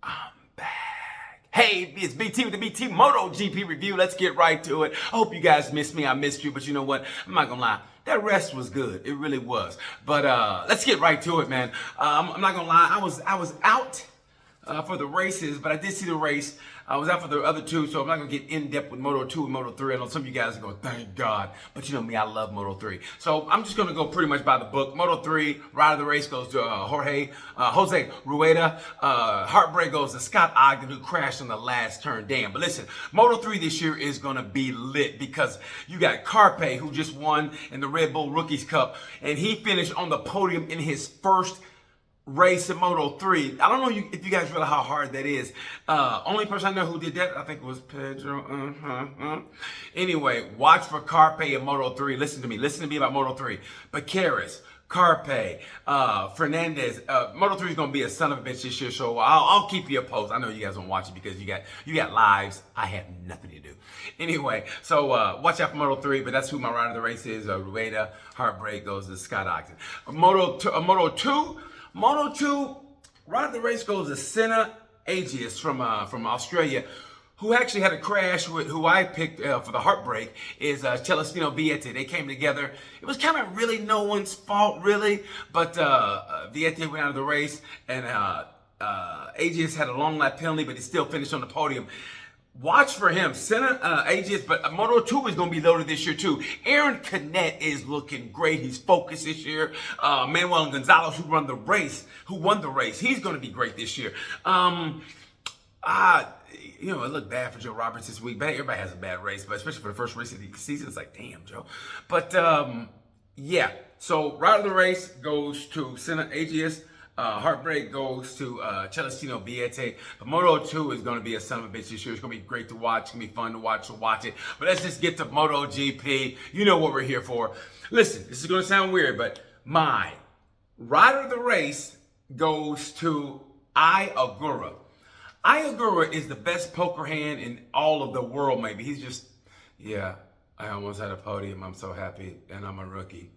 I'm back. Hey, it's BT with the BT Motogp review. Let's get right to it. I hope you guys missed me. I missed you, but you know what? I'm not gonna lie. That rest was good. It really was. But let's get right to it, man. I'm not gonna lie. I was out for the races, but I did see the race. I was out for the other two, so I'm not gonna get in depth with Moto 2 and Moto 3. I know some of you guys are going, thank God, but you know me, I love Moto 3. So I'm just gonna go pretty much by the book. Moto 3, ride of the race goes to Jose Rueda. Heartbreak goes to Scott Ogden, who crashed on the last turn. Damn. But listen, Moto 3 this year is gonna be lit because you got Carpe, who just won in the Red Bull Rookies Cup, and he finished on the podium in his first race in Moto 3. I don't know if you guys realize how hard that is. Only person I know who did that, I think it was Pedro. Anyway, watch for Carpe in Moto 3. Listen to me about Moto 3. Bacaris, Carpe, Fernandez. Moto 3 is gonna be a son of a bitch this year, so I'll keep you a post. I know you guys don't watch it because you got lives. I have nothing to do. Anyway, so watch out for Moto 3, but that's who my rider of the race is. Rueda. Heartbreak goes to Scott Ogden. Moto 2, right of the race goes to Senna Agius from Australia, who actually had a crash with who I picked for the heartbreak is Celestino Vietti. They came together. It was kind of really no one's fault, really, but Vietti went out of the race, and Agius had a long lap penalty, but he still finished on the podium. Watch for him, Senna Agius, but Moto 2 is going to be loaded this year too. Aaron Canet is looking great. He's focused this year. Manuel Gonzalez, who won the race, he's going to be great this year. It looked bad for Joe Roberts this week. Everybody has a bad race, but especially for the first race of the season, it's like, damn, Joe. But yeah, so right of the race goes to Senna Agius. Heartbreak goes to Celestino Vietti. But Moto 2 is going to be a son of a bitch this year. It's going to be great to watch. It's going to be fun to watch, so watch it. But let's just get to MotoGP. You know what we're here for. Listen, this is going to sound weird, but my rider of the race goes to Agura. Agura is the best poker hand in all of the world, maybe. He's just, yeah, I almost had a podium. I'm so happy, and I'm a rookie.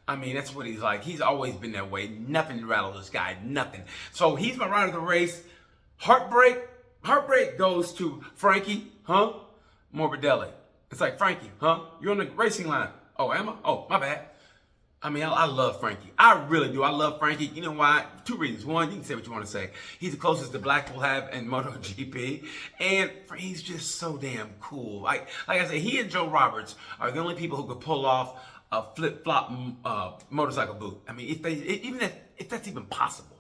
I mean, that's what he's like. He's always been that way. Nothing to rattle this guy. Nothing. So he's my rider of the race. Heartbreak goes to Frankie, Morbidelli. It's like, Frankie, you're on the racing line. Oh, am I? Oh, my bad. I mean, I love Frankie. I really do. I love Frankie. You know why? Two reasons. One, you can say what you want to say. He's the closest the black will have in MotoGP. And he's just so damn cool. Like I said, he and Joe Roberts are the only people who could pull off a flip-flop motorcycle boot. I mean, if that's even possible.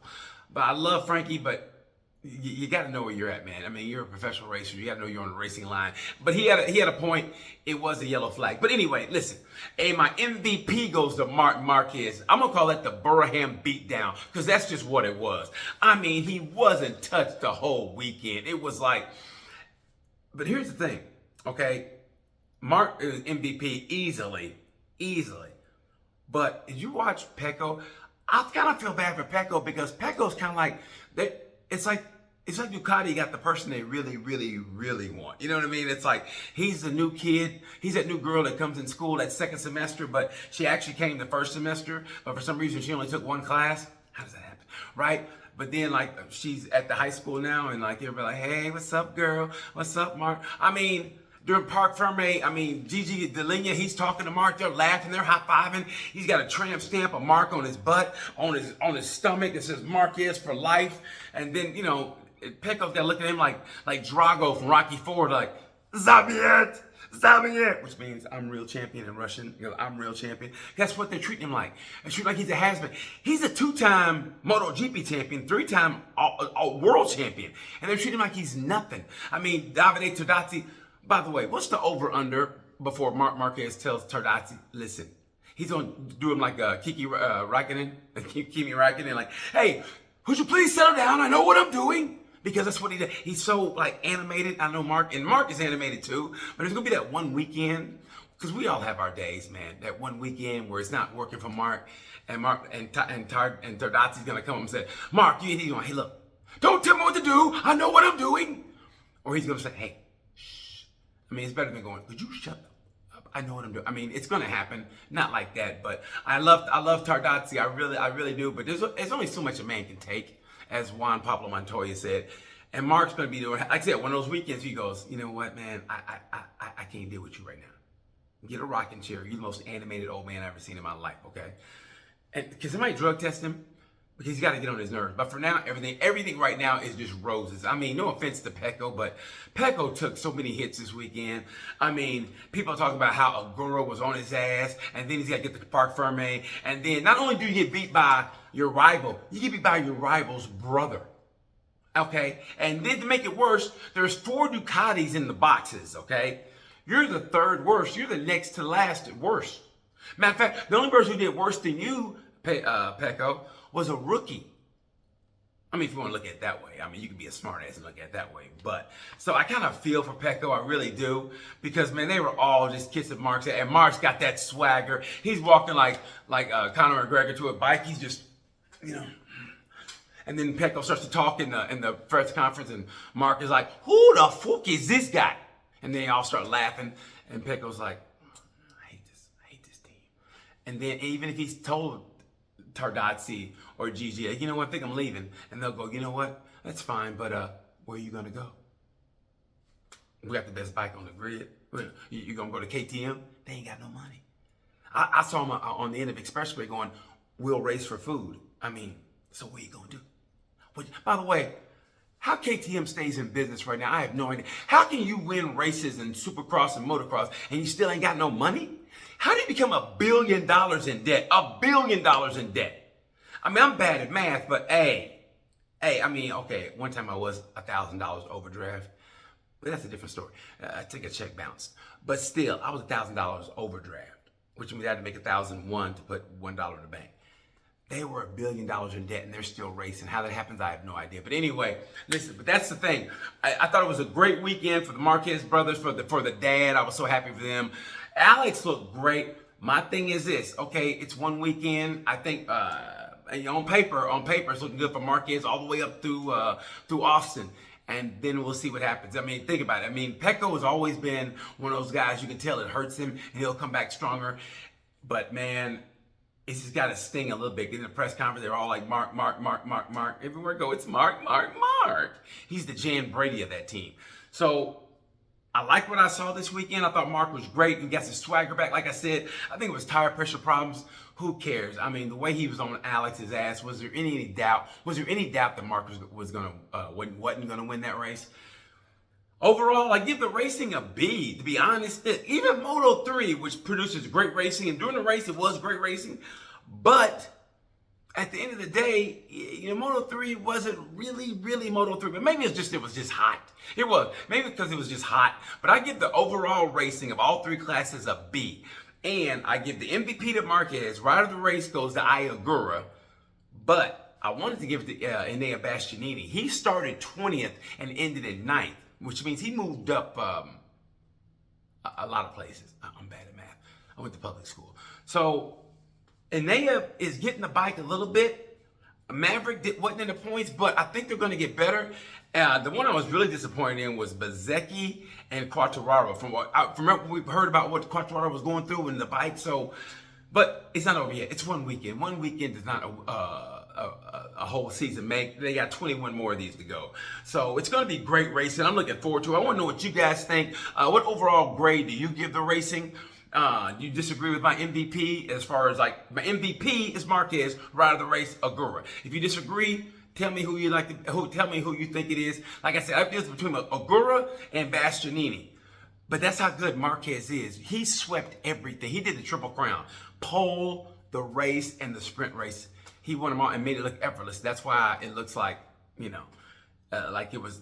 But I love Frankie, but you got to know where you're at, man. I mean, you're a professional racer. You got to know you're on the racing line. But he had a point. It was a yellow flag. But anyway, listen. My MVP goes to Marc Marquez. I'm going to call that the Burham beatdown because that's just what it was. I mean, he wasn't touched the whole weekend. It was like, but here's the thing, okay? Mark is MVP easily. But did you watch Pecco? I kind of feel bad for Pecco because Pecco's kind of like, it's like Ducati got the person they really, really, really want. You know what I mean? It's like he's the new kid. He's that new girl that comes in school that second semester, but she actually came the first semester, but for some reason she only took one class. How does that happen? Right? But then, like, she's at the high school now, and like everybody like, hey, what's up, girl? What's up, Mark? I mean, during Parc Ferme, Gigi D'Alenia, he's talking to Mark. They're laughing. They're high-fiving. He's got a tramp stamp of Mark on his butt, on his stomach that says Marquez for life. And then, Pecco's got to look at him like Drago from Rocky IV, like, Zabiet, which means I'm real champion in Russian. I'm real champion. That's what they're treating him like. They treat him like he's a has-been. He's a 2-time MotoGP champion, 3-time world champion. And they're treating him like he's nothing. I mean, Davide Tardazzi. By the way, what's the over-under before Marc Marquez tells Tardazzi, listen, he's going to do him like Kimi Räikkönen, like, hey, would you please settle down? I know what I'm doing. Because that's what he did. He's so, like, animated. I know Mark is animated too, but there's going to be that one weekend, because we all have our days, man, that one weekend where it's not working for Mark, and Tardazzi's going to come up and say, Mark, he's going, hey, look, don't tell me what to do. I know what I'm doing. Or he's going to say, hey, I mean, it's better than going, could you shut up? I know what I'm doing. I mean, it's gonna happen, not like that, but I love Tardazzi. I really do. But there's only so much a man can take, as Juan Pablo Montoya said. And Mark's gonna be doing, like I said, one of those weekends he goes, you know what, man, I can't deal with you right now. Get a rocking chair. You're the most animated old man I've ever seen in my life. Okay, and can somebody drug test him? Because he's got to get on his nerves. But for now, everything right now is just roses. I mean, no offense to Pecco, but Pecco took so many hits this weekend. I mean, people are talking about how Agura was on his ass, and then he's got to get to Parc Ferme. And then not only do you get beat by your rival, you get beat by your rival's brother. Okay? And then to make it worse, there's 4 Ducatis in the boxes, okay? You're the third worst. You're the next to last worst. Matter of fact, the only person who did worse than you, Pecco, was a rookie. I mean, if you want to look at it that way, I mean, you can be a smart ass and look at it that way. But so I kind of feel for Pecco, I really do, because man, they were all just kissing Mark's ass, and Mark's got that swagger. He's walking like Conor McGregor to a bike. He's just, you know. And then Pecco starts to talk in the press conference, and Mark is like, "Who the fuck is this guy?" And then they all start laughing, and Pecco's like, I hate this team. And then even if he's told Tardazzi or Gigi, you know what, I think I'm leaving. And they'll go, you know what, that's fine, but where are you going to go? We got the best bike on the grid. You going to go to KTM? They ain't got no money. I saw him on the end of Expressway going, we'll race for food. I mean, so what are you going to do? By the way, how KTM stays in business right now, I have no idea. How can you win races in Supercross and motocross and you still ain't got no money? How do you become $1 billion in debt? $1 billion in debt. I mean, I'm bad at math, but hey, I mean, okay, one time I was $1,000 overdraft, but that's a different story. I took a check bounce, but still, I was $1,000 overdraft, which means I had to make $1,001 to put $1 in the bank. They were $1 billion in debt, and they're still racing. How that happens, I have no idea. But anyway, listen. But that's the thing. I thought it was a great weekend for the Marquez brothers, for the dad. I was so happy for them. Alex looked great. My thing is this. Okay, it's one weekend. I think on paper, it's looking good for Marquez all the way up through Austin. And then we'll see what happens. I mean, think about it. I mean, Pecco has always been one of those guys you can tell it hurts him, and he'll come back stronger. But man, it's just got to sting a little bit. In the press conference, they're all like, Mark. Everywhere I go, it's Mark. He's the Jan Brady of that team. So I like what I saw this weekend. I thought Mark was great and got his swagger back. Like I said, I think it was tire pressure problems. Who cares? I mean, the way he was on Alex's ass, was there any doubt? Was there any doubt that Mark wasn't going to win that race? Overall, I give the racing a B, to be honest. Even Moto3, which produces great racing, and during the race it was great racing, but at the end of the day, you know, Moto3 wasn't really Moto3, but maybe it was just hot. It was, maybe because it was just hot, but I give the overall racing of all 3 classes a B. And I give the MVP to Marquez. Rider of the race goes to Ayagura, but I wanted to give it to Enea Bastianini. He started 20th and ended at 9th. Which means he moved up a lot of places. I'm bad at math. I went to public school. So Enea is getting the bike a little bit. Maverick wasn't in the points, but I think they're going to get better. The one I was really disappointed in was Bezzecchi and Quartararo. From what we heard about what Quartararo was going through in the bike. So, but it's not over yet. It's one weekend. One weekend is not a whole season. They got 21 more of these to go. So it's going to be great racing. I'm looking forward to it. I want to know what you guys think. What overall grade do you give the racing? Do you disagree with my MVP? As far as like, my MVP is Marquez, rider of the race, Agura. If you disagree, tell me who you tell me who you think it is. Like I said, I feel it's between Agura and Bastianini. But that's how good Marquez is. He swept everything. He did the Triple Crown. Pole, the race, and the sprint race. He won them all and made it look effortless. That's why it looks like, you know, like it was.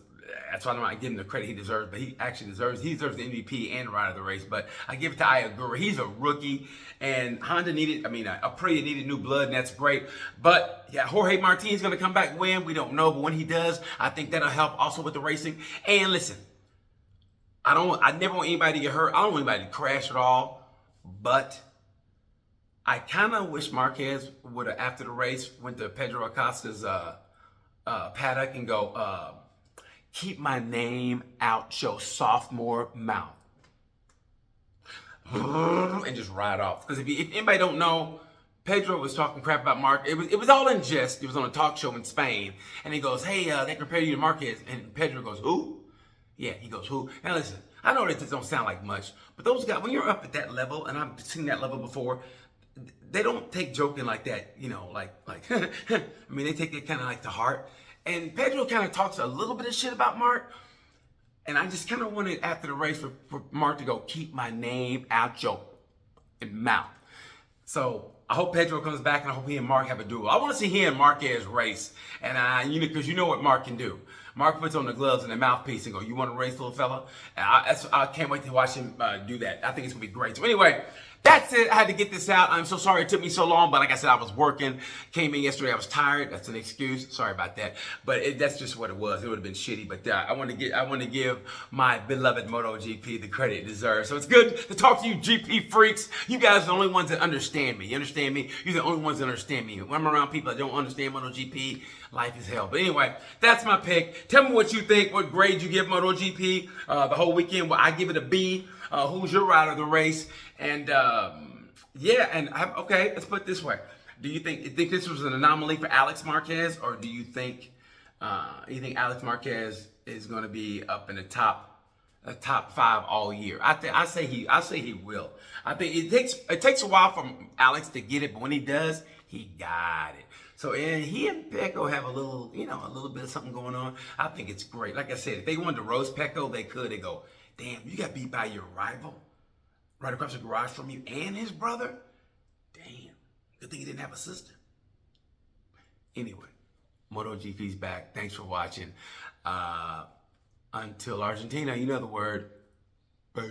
That's why I'm not giving him the credit he deserves, but he deserves the MVP and rider of the race. But I give it to Ayagura. He's a rookie, and Honda Aprilia needed new blood, and that's great. But yeah, Jorge Martin's going to come back when? We don't know, but when he does, I think that'll help also with the racing. And listen, I never want anybody to get hurt. I don't want anybody to crash at all, but I kind of wish Marquez would have, after the race, went to Pedro Acosta's paddock and go, keep my name out your sophomore mouth. and just ride off. Because if anybody don't know, Pedro was talking crap about Mark. It was all in jest. It was on a talk show in Spain, and he goes, "Hey, they compare you to Marquez," and Pedro goes, "Who?" Yeah, he goes, "Who?" Now listen, I know that this don't sound like much, but those guys, when you're up at that level, and I've seen that level before, they don't take joking like that, you know, like I mean, they take it kind of like to heart. And Pedro kind of talks a little bit of shit about Mark, and I just kind of wanted after the race for Mark to go, "Keep my name out your mouth." So I hope Pedro comes back, and I hope he and Mark have a duel. I want to see he and Marquez race, and because you know what Mark can do. Mark puts on the gloves and the mouthpiece and go, "You want to race, little fella?" And I can't wait to watch him do that. I think it's gonna be great. So anyway, that's it. I had to get this out. I'm so sorry it took me so long, but like I said, I was working. Came in yesterday. I was tired. That's an excuse. Sorry about that. But that's just what it was. It would have been shitty. But I want to give my beloved MotoGP the credit it deserves. So it's good to talk to you, GP freaks. You guys are the only ones that understand me. You understand me? You're the only ones that understand me. When I'm around people that don't understand MotoGP, life is hell. But anyway, that's my pick. Tell me what you think. What grade you give MotoGP the whole weekend? Well, I give it a B. Who's your rider of the race? And yeah, and okay, let's put it this way. Do you think this was an anomaly for Alex Marquez, or do you think Alex Marquez is going to be up in the top 5 all year? I say he will. I think it takes a while for Alex to get it, but when he does, he got it. So and he and Pecco have a little bit of something going on. I think it's great. Like I said, if they wanted to roast Pecco, they could. They go, "Damn, you got beat by your rival right across the garage from you and his brother? Damn, good thing he didn't have a sister." Anyway, MotoGP's back. Thanks for watching. Until Argentina, you know the word. Bye.